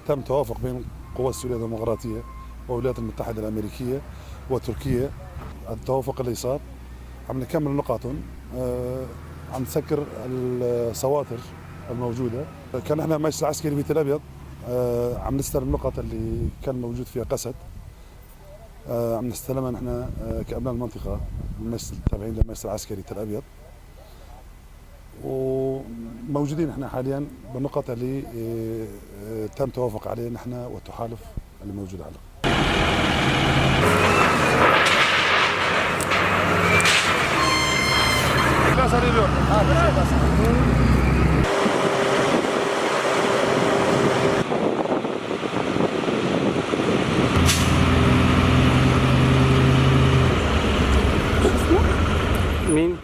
تم توافق بين قوى السورية الديمقراطية والولايات المتحدة الأمريكية وتركيا. التوافق اللي صار عم نكمل نقاطهم، عم نسكر السواتر الموجودة. كان احنا المجلس العسكري في تل أبيض عم نستلم النقط اللي كان موجود فيها قسد، عم نستلمها نحن كأبناء المنطقة التابعين للمجلس العسكري تل أبيض، وموجودين احنا حاليا بالنقط اللي تم توافق عليه نحن والتحالف اللي موجود عليه. مين؟